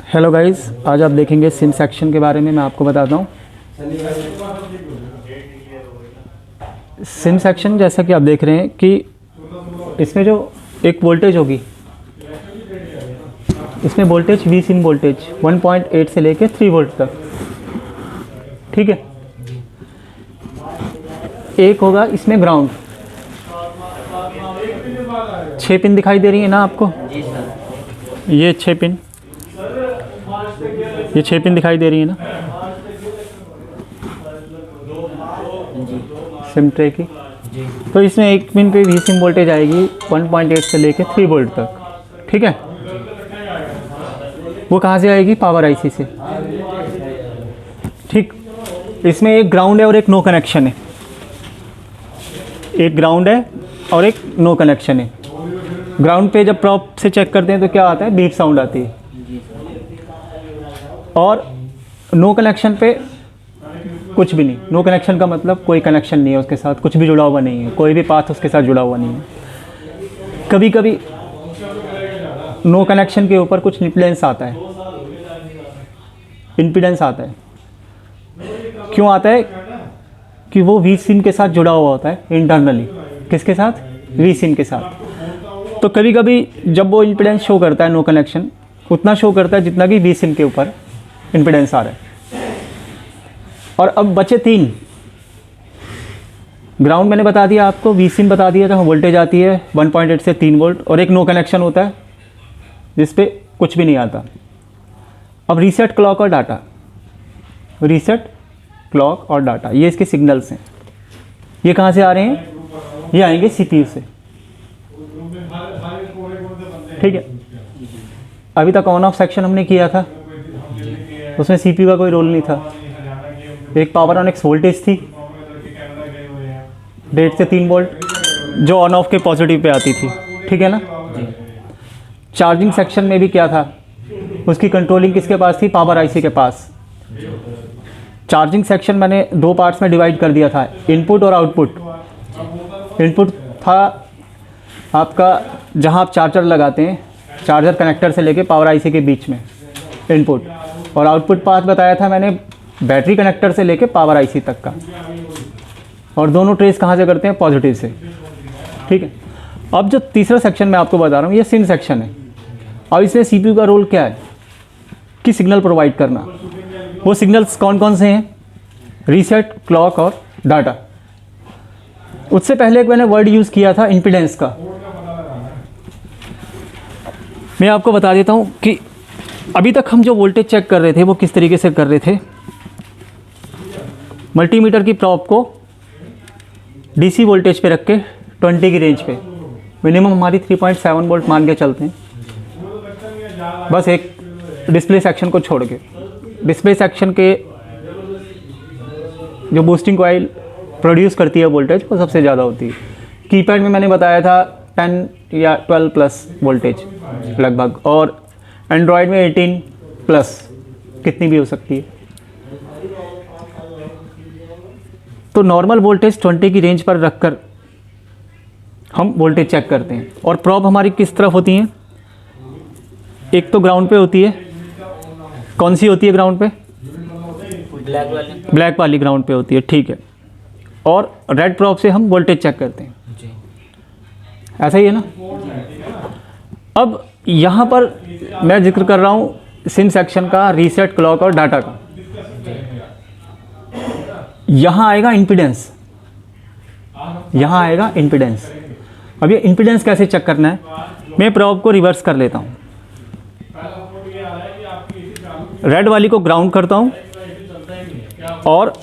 Hello guys, आज आप देखेंगे सिम सेक्शन के बारे में। मैं आपको बताता हूँ सिम सेक्शन। जैसा कि आप देख रहे हैं कि इसमें जो एक वोल्टेज होगी, इसमें वोल्टेज वी सिम वोल्टेज 1.8 से लेके 3 वोल्ट तक, ठीक है। एक होगा इसमें ग्राउंड, 6 पिन दिखाई दे रही है ना आपको? ये 6 पिन, ये 6 पिन दिखाई दे रही है ना सिम ट्रे की। तो इसमें एक पिन पे वी सिम वोल्टेज आएगी 1.8 से लेके 3 वोल्ट तक, ठीक है। वो कहाँ से आएगी? पावर आईसी से, ठीक। इसमें एक ग्राउंड है और एक नो कनेक्शन है, एक ग्राउंड है और एक नो कनेक्शन है। ग्राउंड पे जब प्रॉप से चेक करते हैं तो क्या आता है? बीप साउंड आती है। और नो कनेक्शन पे कुछ भी नहीं। नो कनेक्शन का मतलब कोई कनेक्शन नहीं है उसके साथ, कुछ भी जुड़ा हुआ नहीं है, कोई भी पाथ उसके साथ जुड़ा हुआ नहीं है। कभी कभी नो कनेक्शन के ऊपर कुछ इम्पीडेंस आता है, इम्पीडेंस आता है। क्यों आता है? कि वो वी सिम के साथ जुड़ा हुआ होता है इंटरनली। किसके साथ? वी सिम के साथ। तो कभी कभी जब वो इम्पीडेंस शो करता है नो कनेक्शन, उतना शो करता है जितना कि वी सिम के ऊपर इम्पीडेंस आ रहा है। और अब बचे 3 ग्राउंड। मैंने बता दिया आपको, वी सिम बता दिया था, वोल्टेज आती है 1.8 से 3 वोल्ट, और एक नो कनेक्शन होता है जिस पे कुछ भी नहीं आता। अब रीसेट क्लॉक और डाटा, रीसेट क्लॉक और डाटा, ये इसके सिग्नल्स हैं। ये कहाँ से आ रहे हैं? ये आएंगे सीपीयू से, ठीक है। अभी तक ऑन ऑफ सेक्शन हमने किया था, उसमें सीपीयू का कोई रोल नहीं था। एक पावर ऑन एक्स वोल्टेज थी 1.5 से 3 वोल्ट, जो ऑन ऑफ के पॉजिटिव पे आती थी, ठीक है ना। चार्जिंग सेक्शन में भी क्या था? उसकी कंट्रोलिंग किसके पास थी? पावर आईसी के पास। चार्जिंग सेक्शन मैंने 2 पार्ट्स में डिवाइड कर दिया था, इनपुट और आउटपुट। इनपुट था आपका जहां आप चार्जर लगाते हैं, चार्जर कनेक्टर से लेके पावर आईसी के बीच में इनपुट, और आउटपुट पाथ बताया था मैंने बैटरी कनेक्टर से लेके पावर आईसी तक का। और दोनों ट्रेस कहाँ से करते हैं? पॉजिटिव से, ठीक है। अब जो तीसरा सेक्शन मैं आपको बता रहा हूँ, ये सिम सेक्शन है। अब इसमें सीपीयू का रोल क्या है? कि सिग्नल प्रोवाइड करना। वो सिग्नल्स कौन कौन से हैं? रीसेट, क्लॉक और डाटा। उससे पहले एक मैंने वर्ड यूज़ किया था इम्पीडेंस का। मैं आपको बता देता हूँ कि अभी तक हम जो वोल्टेज चेक कर रहे थे वो किस तरीके से कर रहे थे। मल्टीमीटर की प्रॉप को डीसी वोल्टेज पे रख के 20 की रेंज पे, मिनिमम हमारी 3.7 वोल्ट मान के चलते हैं, बस एक डिस्प्ले सेक्शन को छोड़ के। डिस्प्ले सेक्शन के जो बूस्टिंग कॉइल प्रोड्यूस करती है वोल्टेज, वो सबसे ज़्यादा होती है। कीपैड में मैंने बताया था 10 या 12 प्लस वोल्टेज लगभग, और एंड्रॉयड में 18 प्लस, कितनी भी हो सकती है। तो नॉर्मल वोल्टेज 20 की रेंज पर रखकर हम वोल्टेज चेक करते हैं। और प्रॉब हमारी किस तरफ होती हैं? एक तो ग्राउंड पे होती है। कौन सी होती है ग्राउंड पे? ब्लैक वाली। ब्लैक वाली ग्राउंड पे होती है, ठीक है। और रेड प्रॉब से हम वोल्टेज चेक करते हैं जी। ऐसा ही है ना। अब यहाँ पर मैं जिक्र कर रहा हूँ सिम सेक्शन का, रीसेट, क्लॉक और डाटा का। यहाँ आएगा इम्पीडेंस, यहाँ आएगा इम्पीडेंस। अब ये इम्पीडेंस कैसे चेक करना है? मैं प्रॉब को रिवर्स कर लेता हूँ, रेड वाली को ग्राउंड करता हूँ और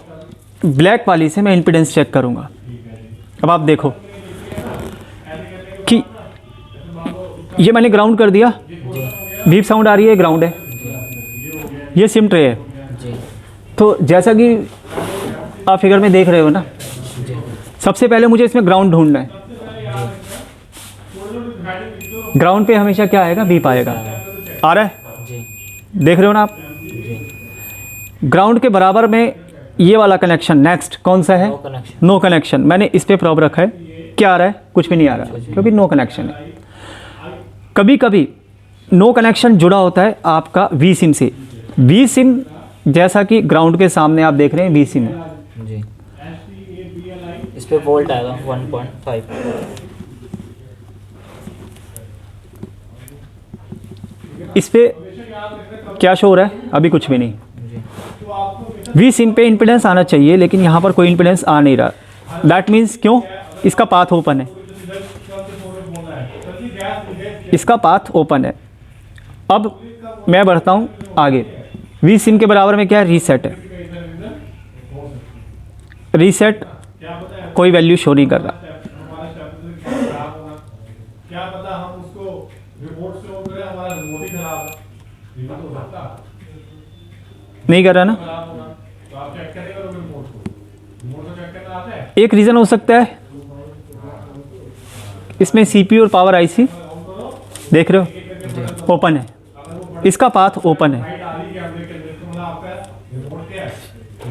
ब्लैक वाली से मैं इम्पीडेंस चेक करूँगा। अब आप देखो कि ये मैंने ग्राउंड कर दिया, बीप साउंड आ रही है, ग्राउंड है। ये सिम ट्रे है। तो जैसा कि आप फिगर में देख रहे हो ना, सबसे पहले मुझे इसमें ग्राउंड ढूंढना है। ग्राउंड पे हमेशा क्या आएगा? बीप आएगा। आ रहा है? देख रहे हो ना आप? ग्राउंड के बराबर में ये वाला कनेक्शन नेक्स्ट कौन सा है? No connection. मैंने इस पे प्रॉब रखा है। क्या आ रहा है? कुछ भी नहीं आ रहा, क्योंकि नो कनेक्शन है। कभी कभी नो कनेक्शन जुड़ा होता है आपका वी सिम से। वी सिम जैसा कि ग्राउंड के सामने आप देख रहे हैं वी सिम है जी। इस पे वोल्ट आएगा 1.5। इस पे क्या शो हो रहा है? अभी कुछ भी नहीं। जी। वी सिम पे इम्पीडेंस आना चाहिए लेकिन यहाँ पर कोई इम्पीडेंस आ नहीं रहा। दैट मीन्स क्यों? इसका पाथ ओपन है, इसका पाथ ओपन है। अब मैं बढ़ता हूँ आगे। वी सिम के बराबर में क्या है? रीसेट है। रीसेट कोई वैल्यू शो नहीं कर रहा। क्या पता हम उसको रिमोट से ऑन करें, हमारा रिमोट ही खराब है, रिमोट हो सकता है नहीं कर रहा ना? खराब होना, तो आप चेक करेंगे रिमोट को, रिमोट को चेक करना आता है। एक रीज़न हो सकता है इसमें सीपीयू और पावर आईसी देख रहे हो ओपन है, इसका पाथ ओपन है।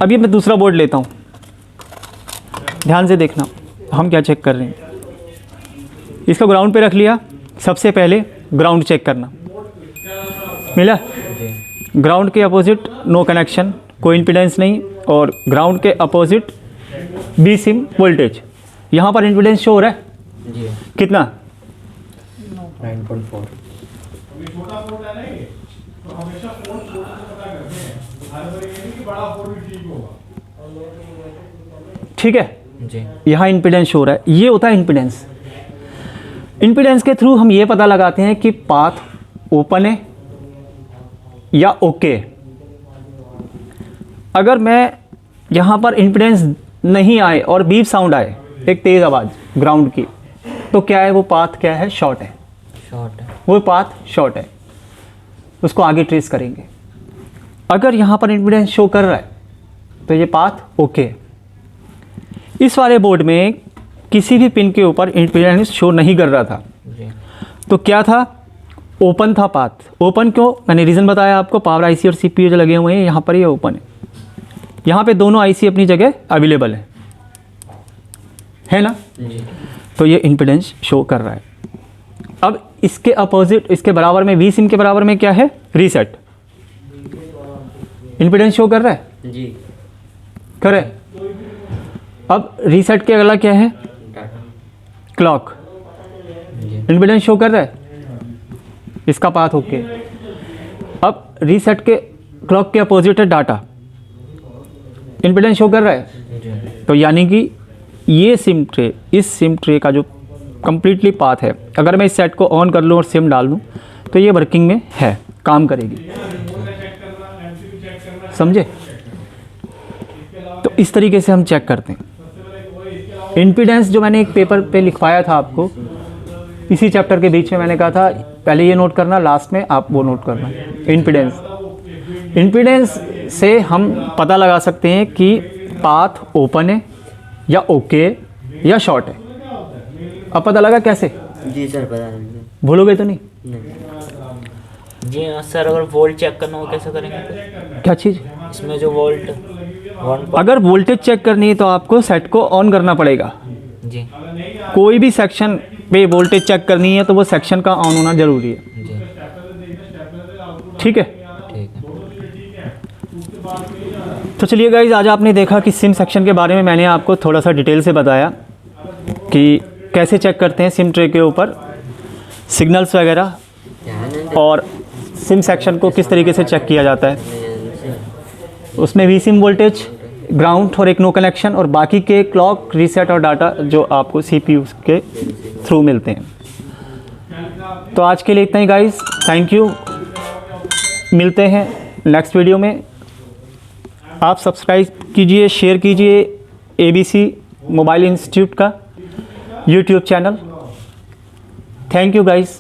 अब ये मैं दूसरा बोर्ड लेता हूँ, ध्यान से देखना हम क्या चेक कर रहे हैं। इसको ग्राउंड पे रख लिया। सबसे पहले ग्राउंड चेक करना, मिला? ग्राउंड के अपोजिट नो कनेक्शन, कोई इम्पीडेंस नहीं, और ग्राउंड के अपोजिट बी सिम वोल्टेज। यहाँ पर इम्पीडेंस शो हो रहा है जी। कितना? 9.4। अभी छोटा फोन है ना ये, तो हमेशा फोन छोटा से पता करते हैं, हर बार ये नहीं कि बड़ा फोन भी ठीक होगा। ठीक है, जी। यहाँ इम्पीडेंस शो हो रहा है। ये होता है इम्पीडेंस। इम्पीडेंस के थ्रू हम ये पता लगाते हैं कि पाथ ओपन है या ओके। अगर मैं यहाँ पर इम्पीडेंस नहीं आए और बीप साउंड आए, एक तेज़ आवाज़ ग्राउंड की, तो क्या है? वो पाथ क्या है? शॉर्ट है। शॉर्ट है। वो पाथ शॉर्ट है, उसको आगे ट्रेस करेंगे। अगर यहाँ पर इम्पीडेंस शो कर रहा है तो ये पाथ ओके है। इस वाले बोर्ड में किसी भी पिन के ऊपर इम्पीडेंस शो नहीं कर रहा था, जी। तो क्या था? ओपन था पाथ। ओपन क्यों? मैंने रीज़न बताया आपको। पावर आईसी और सीपीयू जो लगे हुए हैं यहाँ पर, ये ओपन है। यहाँ पे दोनों आईसी अपनी जगह अवेलेबल है ना? जी। तो ये इम्पीडेंस शो कर रहा है। अब इसके अपोजिट, इसके बराबर में वी सिम के बराबर में क्या है? रीसेट। इम्पीडेंस शो कर रहा है? जी। कर रहा है। अब रीसेट के अगला क्या है? क्लॉक। जी। इम्पीडेंस शो कर रहा है, इसका पाथ ओके। अब रीसेट के क्लॉक के अपोजिट है डाटा। इम्पीडेंस शो कर रहा है, जी। तो यानी कि ये सिम ट्रे, इस सिम ट्रे का जो कंप्लीटली पाथ है, अगर मैं इस सेट को ऑन कर लूँ और सिम डाल दूँ तो ये वर्किंग में है, काम करेगी। समझे? तो इस तरीके से हम चेक करते हैं। इम्पीडेंस जो मैंने एक पेपर पे लिखवाया था आपको, इसी चैप्टर के बीच में मैंने कहा था पहले ये नोट करना, लास्ट में आप वो नोट करना। इम्पीडेंस, इम्पीडेंस से हम पता लगा सकते हैं कि पाथ ओपन है या ओके या शॉर्ट है। अब पता लगा कैसे? जी सर, पता नहीं। भूलोगे तो नहीं? जी हाँ सर, अगर वोल्ट चेक करना हो कैसे करेंगे फिर? क्या चीज़? इसमें जो वोल्ट अगर वोल्टेज चेक करनी है तो आपको सेट को ऑन करना पड़ेगा। जी। कोई भी सेक्शन पे वोल्टेज चेक करनी है तो वो सेक्शन का ऑन होना ज़रूरी है। जी। ठीक है, ठीक है। तो चलिए गाइज, आज आपने देखा कि सिम सेक्शन के बारे में मैंने आपको थोड़ा सा डिटेल से बताया कि कैसे चेक करते हैं सिम ट्रे के ऊपर सिग्नल्स वगैरह, और सिम सेक्शन को किस तरीके से चेक किया जाता है। उसमें वी सिम वोल्टेज, ग्राउंड और एक नो कनेक्शन, और बाकी के क्लॉक, रीसेट और डाटा जो आपको सीपीयू के थ्रू मिलते हैं। तो आज के लिए इतना ही गाइज, थैंक यू। मिलते हैं नेक्स्ट वीडियो में। आप सब्सक्राइब कीजिए, शेयर कीजिए ABC मोबाइल इंस्टीट्यूट का YouTube channel. Thank you guys.